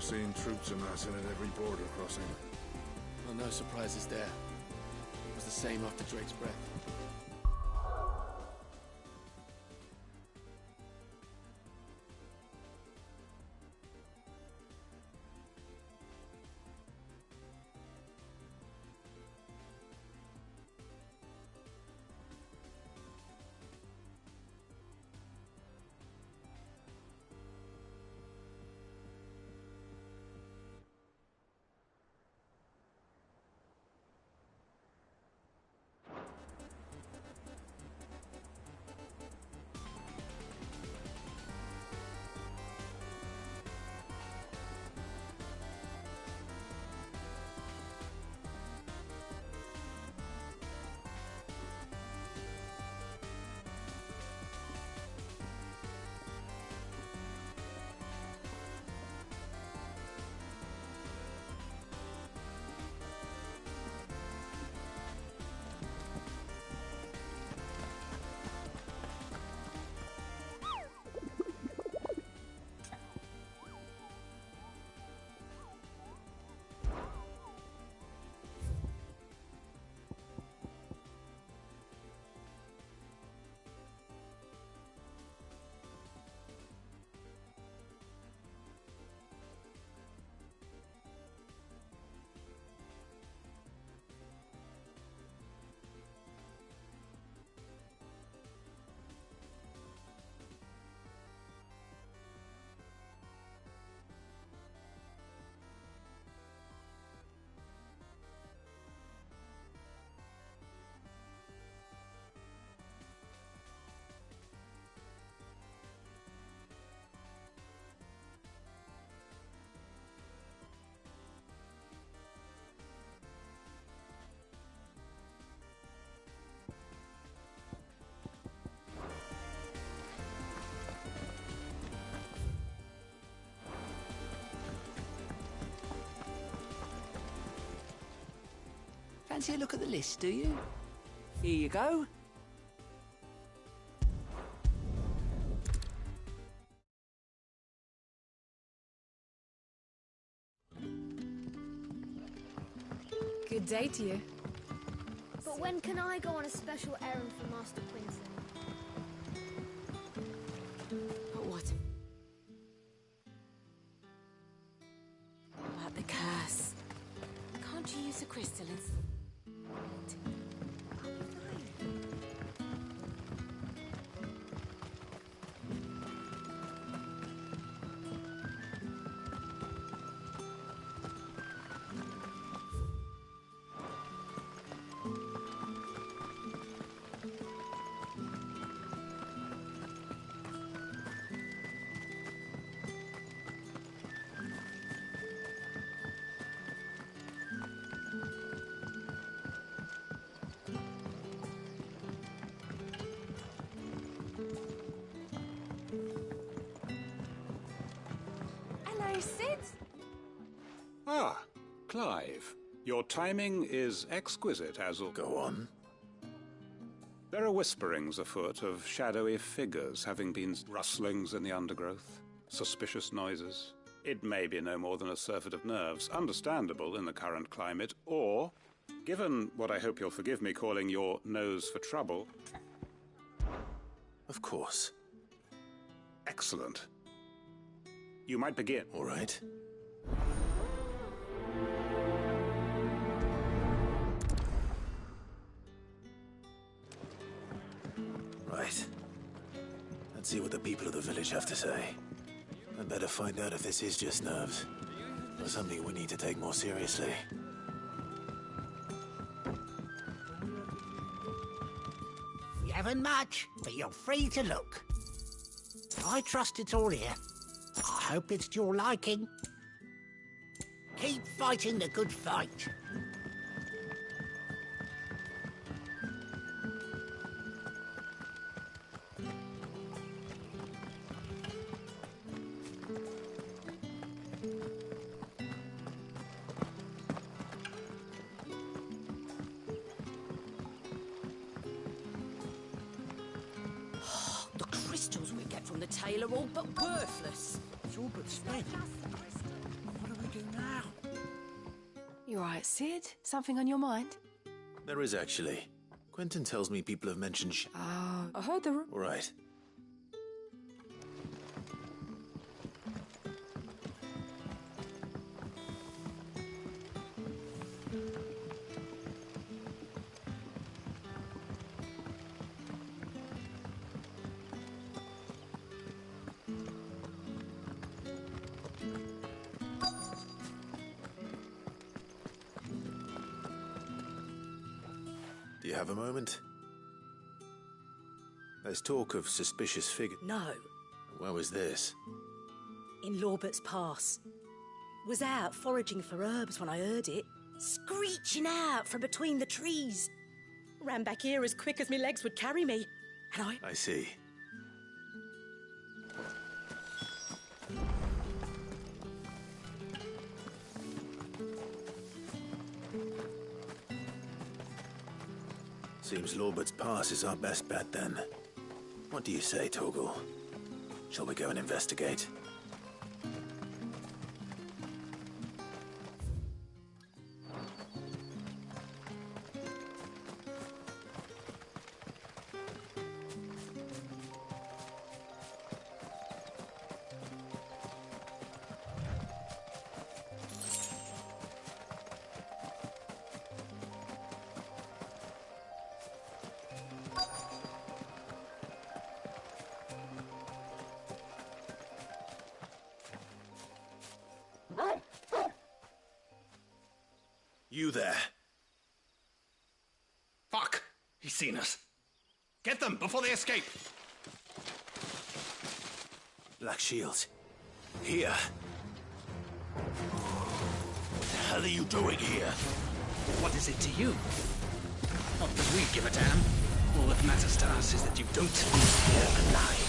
You're seeing troops amassing at every border crossing. Well, no surprises there. It was the same after Drake's breath. Fancy a look at the list, do you? Here you go. Good day to you. But when can I go on a special errand for Master Quinton? But what? About the curse. Can't you use a crystal instead? I'll be fine. Sid? Ah, Clive. Your timing is exquisite, Azul. Go on. There are whisperings afoot of shadowy figures having been rustlings in the undergrowth, suspicious noises. It may be no more than a surfeit of nerves, understandable in the current climate, or, given what I hope you'll forgive me calling your nose for trouble... Of course. Excellent. You might begin. All right. Right. Let's see what the people of the village have to say. I'd better find out if this is just nerves, or something we need to take more seriously. We haven't much, but you're free to look. I trust it's all here. I hope it's to your liking. Keep fighting the good fight. The crystals we get from the tailor are all but worthless. It's all but spent. You alright, Sid? Something on your mind? There is actually. Quentin tells me people have mentioned Oh, I heard the... Right. Do you have a moment? There's talk of suspicious figure. No, Where was this? in Lorbert's Pass. Was out foraging for herbs when I heard it, screeching out from between the trees. Ran back here as quick as my legs would carry me, and I see. Seems Lorbert's Pass is our best bet then. What do you say, Torgal? Shall we go and investigate? You there? Fuck! He's seen us. Get them before they escape! Black Shield. Here. What the hell are you doing here? What is it to you? Not that we give a damn. All that matters to us is that you don't leave here alive.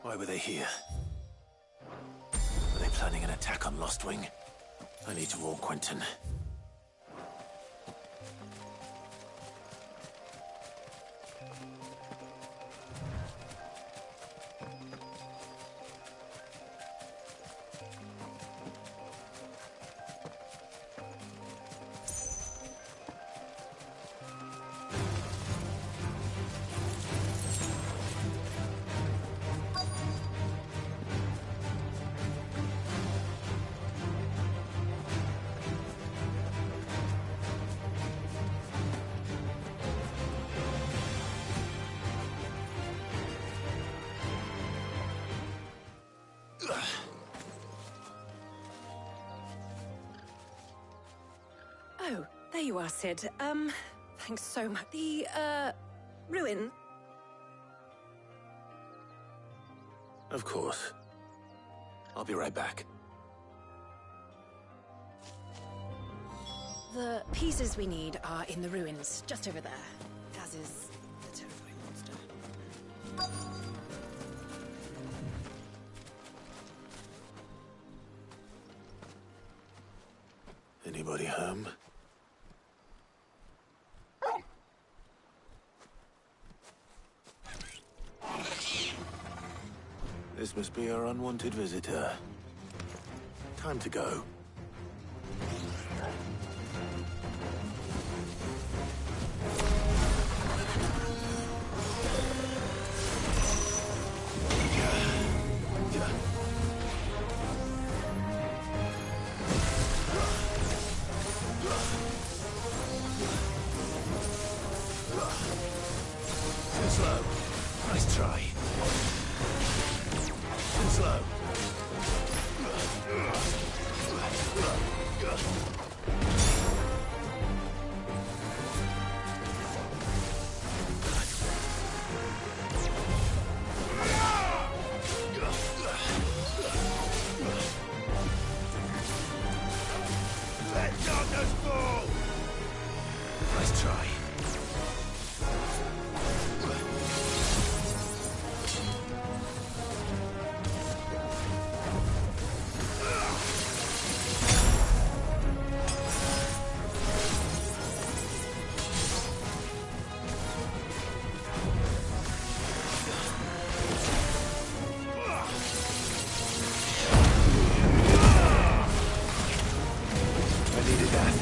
Why were they here? Are they planning an attack on Lostwing? I need to warn Quentin. Oh, there you are, Sid. Thanks so much. The, ruin. Of course. I'll be right back. The pieces we need are in the ruins, just over there. As is the terrifying monster. Anybody home? This must be our unwanted visitor. Time to go. Too slow. Nice try. Too slow. Let darkness fall! Nice try. I needed that.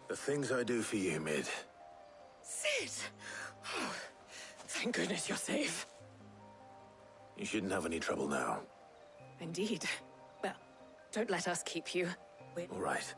The things I do for you, Mid. Sid! Oh, thank goodness you're safe. You shouldn't have any trouble now. Indeed. Well, don't let us keep you. All right.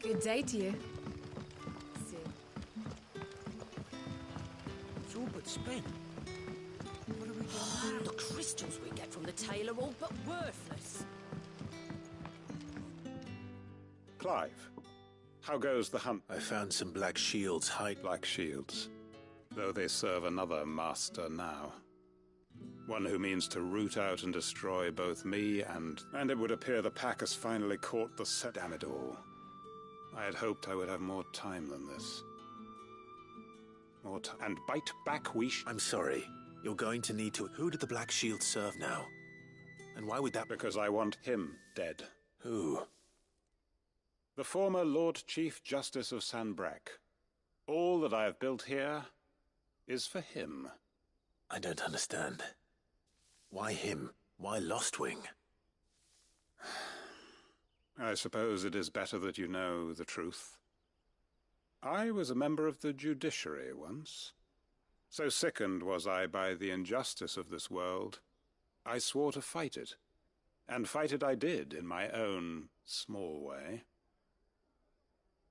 Good day to you. Sid. It's all but spent. What are we doing? The crystals we get from the tail are all but worthless. Clive, how goes the hunt? I found some black shields hide. Black shields, though they serve another master now. One who means to root out and destroy both me and it would appear the pack has finally caught the set. Damn it all. I had hoped I would have more time than this. More time. And bite back I'm sorry. You're going to need to... Who did the Black Shield serve now? And why would that... Because I want him dead. Who? The former Lord Chief Justice of Ff7rebirth. All that I have built here is for him. I don't understand. Why him? Why Lostwing? I suppose it is better that you know the truth. I was a member of the judiciary once. So sickened was I by the injustice of this world, I swore to fight it. And fight it I did in my own small way.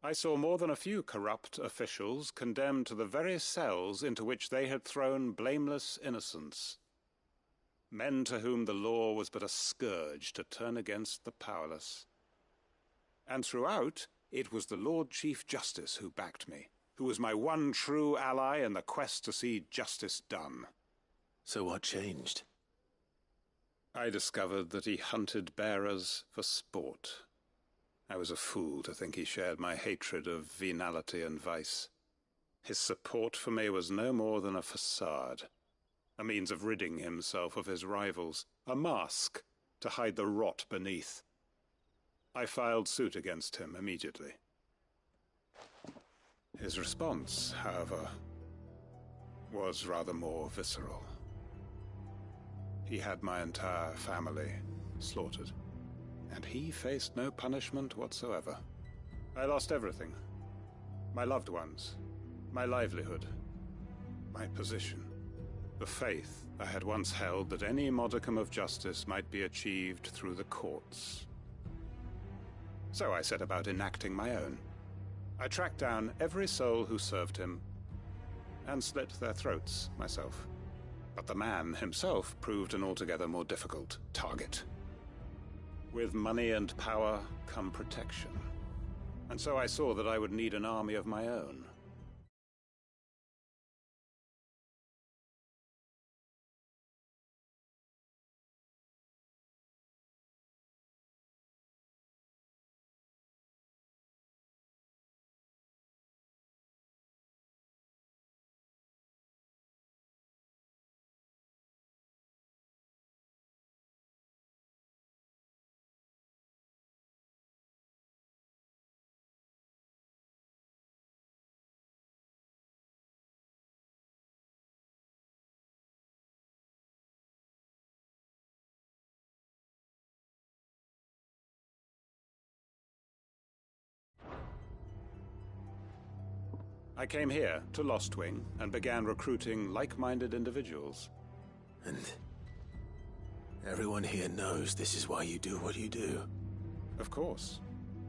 I saw more than a few corrupt officials condemned to the very cells into which they had thrown blameless innocents. Men to whom the law was but a scourge to turn against the powerless. And throughout, it was the Lord Chief Justice who backed me, who was my one true ally in the quest to see justice done. So what changed? I discovered that he hunted bearers for sport. I was a fool to think he shared my hatred of venality and vice. His support for me was no more than a facade, a means of ridding himself of his rivals, a mask to hide the rot beneath. I filed suit against him immediately. His response, however, was rather more visceral. He had my entire family slaughtered, and he faced no punishment whatsoever. I lost everything. My loved ones, my livelihood, my position, the faith I had once held that any modicum of justice might be achieved through the courts. So I set about enacting my own. I tracked down every soul who served him, and slit their throats myself. But the man himself proved an altogether more difficult target. With money and power come protection. And so I saw that I would need an army of my own. I came here to Lostwing and began recruiting like-minded individuals. And everyone here knows this is why you do what you do. Of course.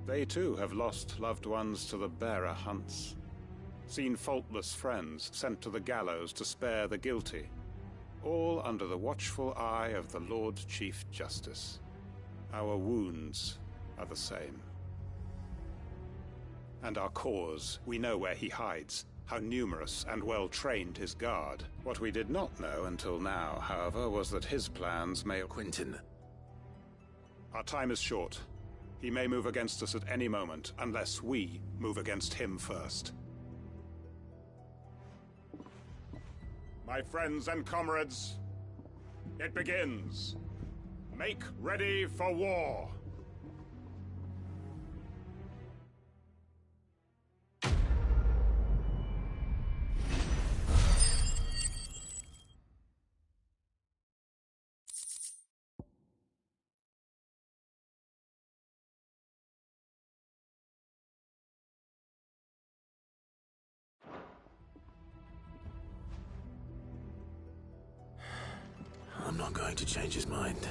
They too have lost loved ones to the bearer hunts. Seen faultless friends sent to the gallows to spare the guilty. All under the watchful eye of the Lord Chief Justice. Our wounds are the same. And our cause, we know where he hides, how numerous and well-trained his guard. What we did not know until now, however, was that his plans may... Quentin. Our time is short. He may move against us at any moment, unless we move against him first. My friends and comrades, it begins. Make ready for war. I'm not going to change his mind.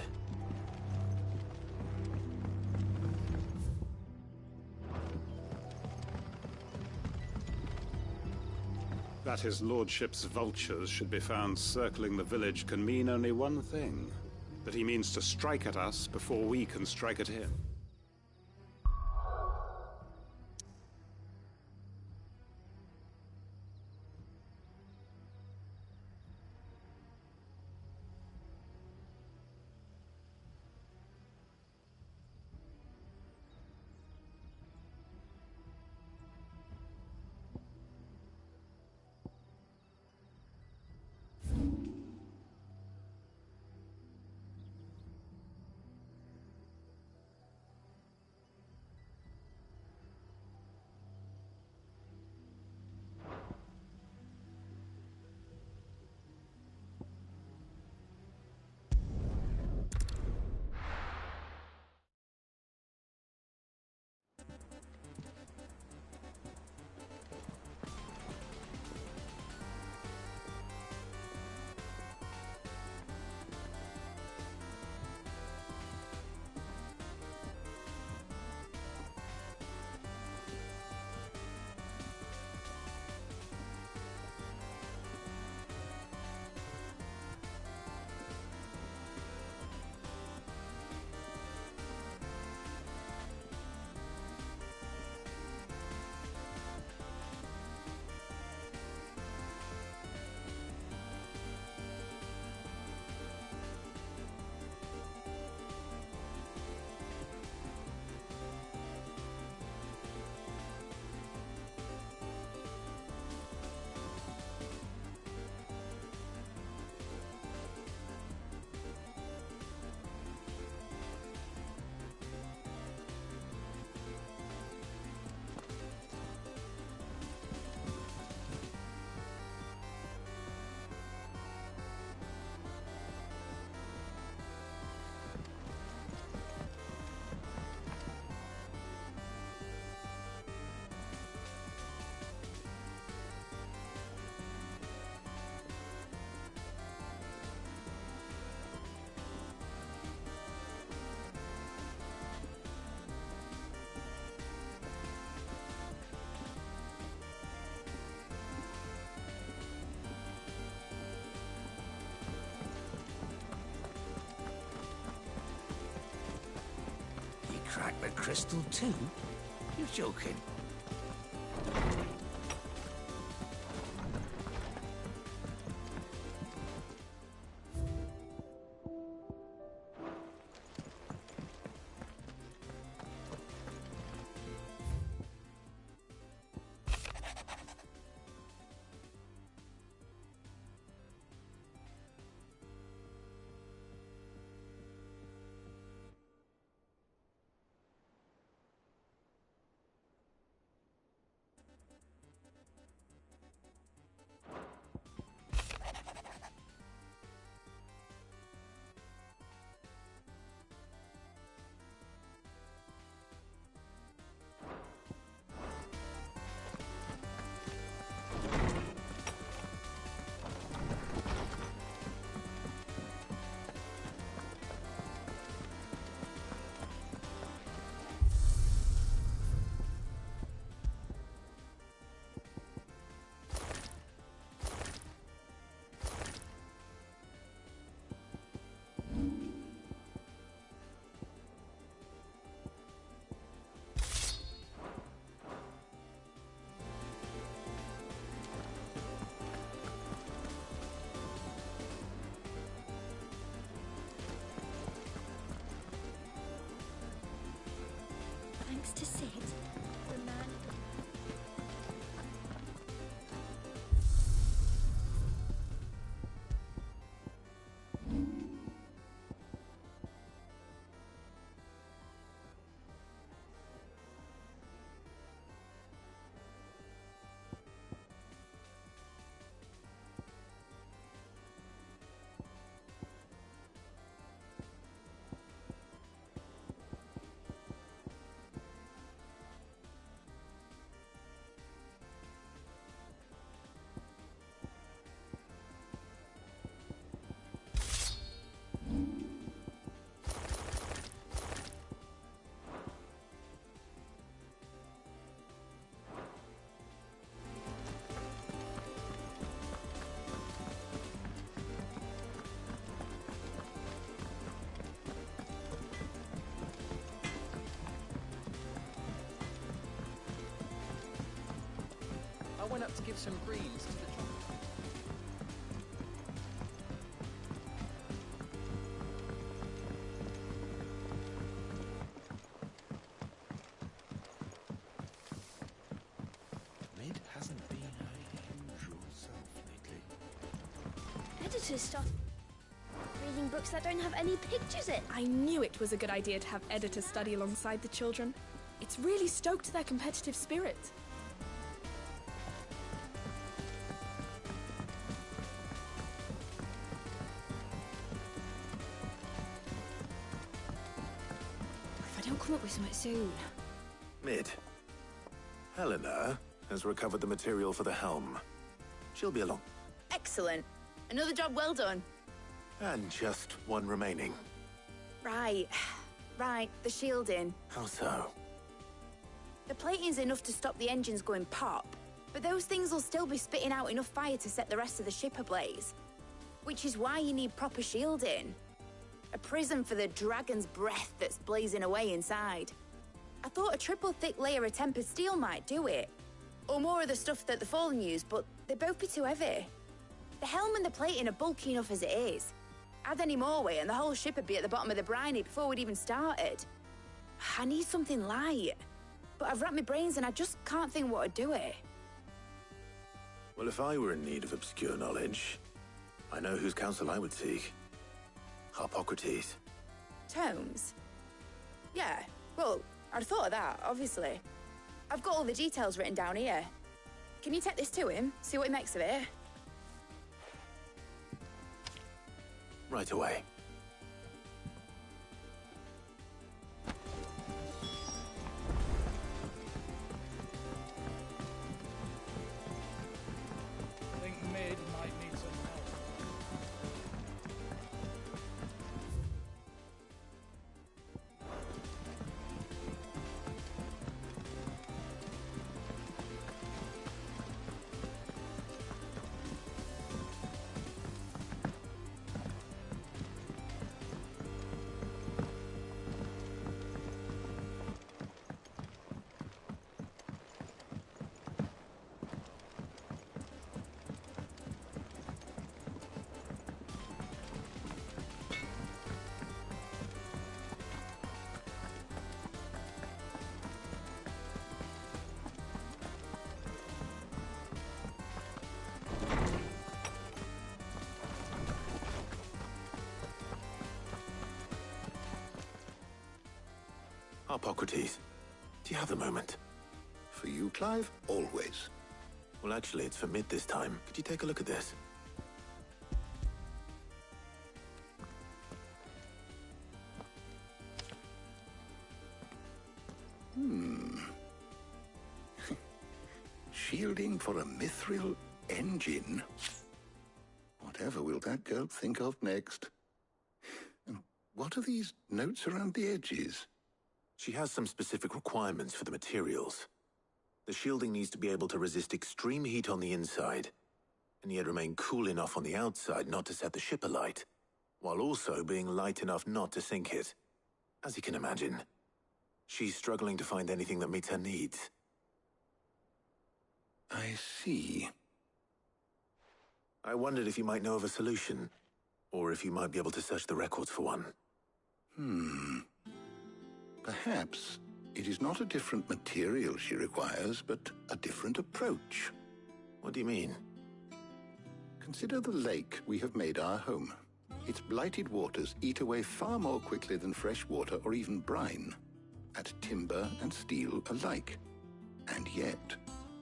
That his lordship's vultures should be found circling the village can mean only one thing. That he means to strike at us before we can strike at him. Crack the crystal too? You're joking. likes to sit. The man. I went up to give some greens to the chocolate. Mid hasn't been her usual self lately. Editor's stuff. Reading books that don't have any pictures in. I knew it was a good idea to have editors study alongside the children. It's really stoked their competitive spirit. If I don't come up with something soon. Mid. Helena has recovered the material for the helm. She'll be along. Excellent. Another job well done. And just one remaining. Right. Right, the shielding. How so? The plating's enough to stop the engines going pop, but those things will still be spitting out enough fire to set the rest of the ship ablaze. Which is why you need proper shielding. A prison for the dragon's breath that's blazing away inside. I thought a triple thick layer of tempered steel might do it. Or more of the stuff that the Fallen use, but they'd both be too heavy. The helm and the plating are bulky enough as it is. Add any more weight and the whole ship would be at the bottom of the briny before we'd even started. I need something light. But I've racked my brains and I just can't think what would do it. Well, if I were in need of obscure knowledge, I know whose counsel I would seek. Harpocrates. Tomes? Yeah, well, I'd thought of that, obviously. I've got all the details written down here. Can you take this to him, see what he makes of it? Right away. I think Mid might need some help. Harpocrates, do you have a moment? For you, Clive? Always. Well, actually, it's for Mid this time. Could you take a look at this? Shielding for a mithril engine? Whatever will that girl think of next? And what are these notes around the edges? She has some specific requirements for the materials. The shielding needs to be able to resist extreme heat on the inside, and yet remain cool enough on the outside not to set the ship alight, while also being light enough not to sink it. As you can imagine, she's struggling to find anything that meets her needs. I see. I wondered if you might know of a solution, or if you might be able to search the records for one. Perhaps. It is not a different material she requires, but a different approach. What do you mean? Consider the lake we have made our home. Its blighted waters eat away far more quickly than fresh water or even brine, at timber and steel alike. And yet,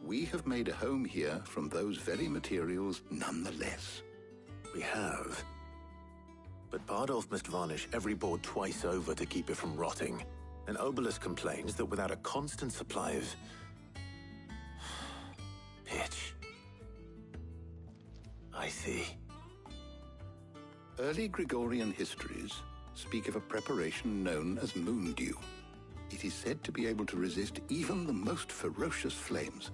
we have made a home here from those very materials nonetheless. We have. But Bardolph must varnish every board twice over to keep it from rotting. And Obelus complains that without a constant supply of pitch. I see. Early Gregorian histories speak of a preparation known as moon dew. It is said to be able to resist even the most ferocious flames.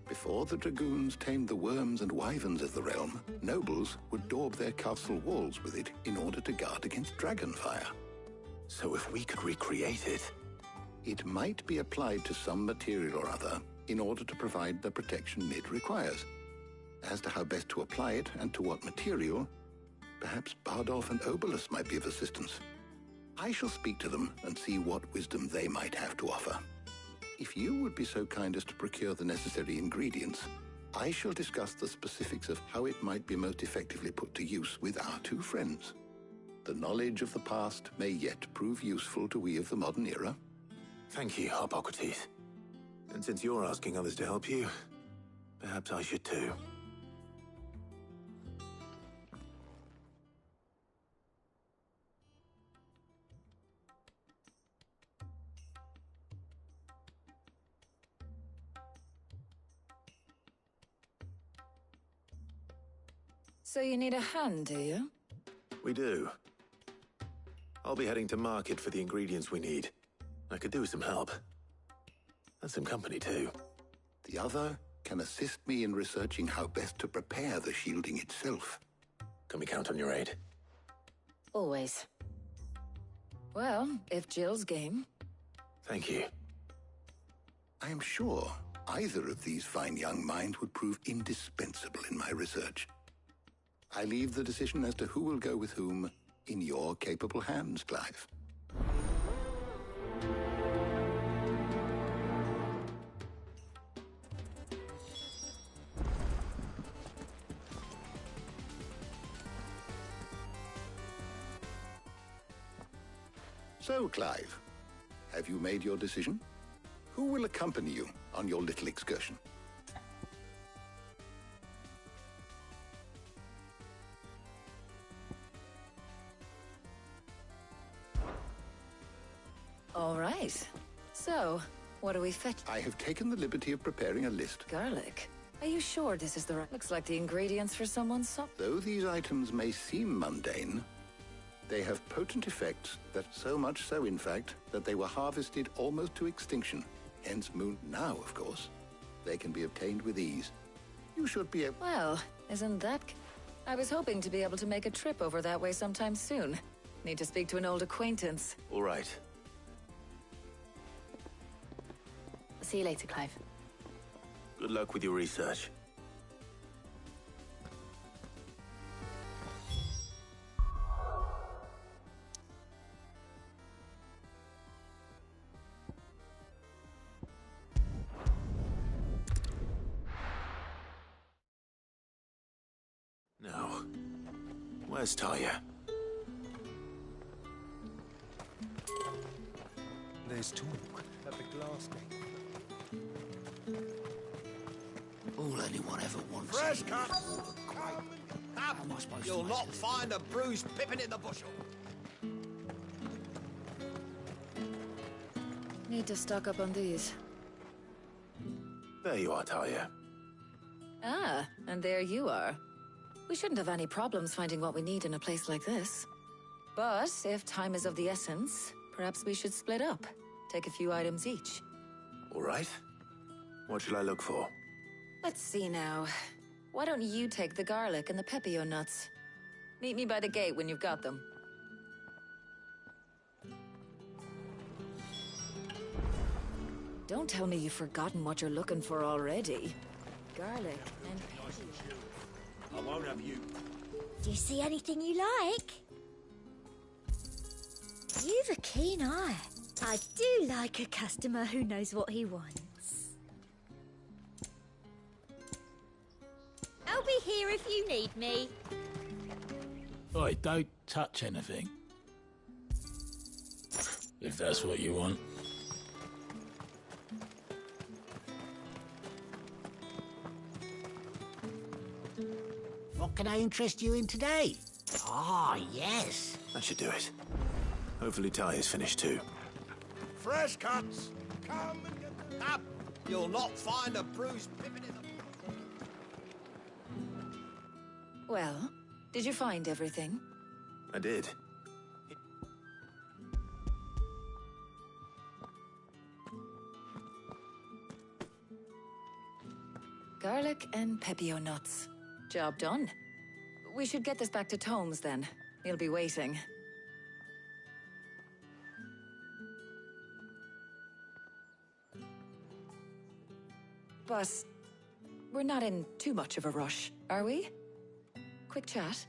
Before the dragoons tamed the worms and wyverns of the realm, nobles would daub their castle walls with it in order to guard against dragon fire. So if we could recreate it... It might be applied to some material or other in order to provide the protection it requires. As to how best to apply it and to what material, perhaps Bardolph and Obelus might be of assistance. I shall speak to them and see what wisdom they might have to offer. If you would be so kind as to procure the necessary ingredients, I shall discuss the specifics of how it might be most effectively put to use with our two friends. The knowledge of the past may yet prove useful to we of the modern era. Thank you, Hippocrates. And since you're asking others to help you, perhaps I should too. So you need a hand, do you? We do. I'll be heading to market for the ingredients we need. I could do with some help. And some company, too. The other can assist me in researching how best to prepare the shielding itself. Can we count on your aid? Always. Well, if Jill's game. Thank you. I am sure either of these fine young minds would prove indispensable in my research. I leave the decision as to who will go with whom in your capable hands, Clive. So, Clive, have you made your decision? Who will accompany you on your little excursion? All right. So, what do we fetch? I have taken the liberty of preparing a list. Garlic. Are you sure this is the right... Looks like the ingredients for someone's supper. Though these items may seem mundane, they have potent effects that so much so, in fact, that they were harvested almost to extinction. Hence moon now, of course. They can be obtained with ease. You should be able... Well, isn't that... I was hoping to be able to make a trip over that way sometime soon. Need to speak to an old acquaintance. All right. See you later, Clive. Good luck with your research. Now, where's Talia? There's talk at the glass gate. All anyone ever wants. Fresh cut! You'll not find a bruised pippin in the bushel. Need to stock up on these. There you are, Talia. Ah, and there you are. We shouldn't have any problems finding what we need in a place like this. But if time is of the essence, perhaps we should split up. Take a few items each. All right. What should I look for? Let's see now. Why don't you take the garlic and the pepio nuts? Meet me by the gate when you've got them. Don't tell me you've forgotten what you're looking for already. Garlic and pepio. I won't have you. Do you see anything you like? You've a keen eye. I do like a customer who knows what he wants. I'll be here if you need me. Oi, don't touch anything. If that's what you want. What can I interest you in today? Ah, yes. That should do it. Hopefully Ty is finished too. Fresh cuts! Come and get them. Up! You'll not find a bruised pippin in the... Well, did you find everything? I did. Garlic and pepio nuts. Job done. We should get this back to Tomes then. He'll be waiting. But we're not in too much of a rush, are we? Quick chat.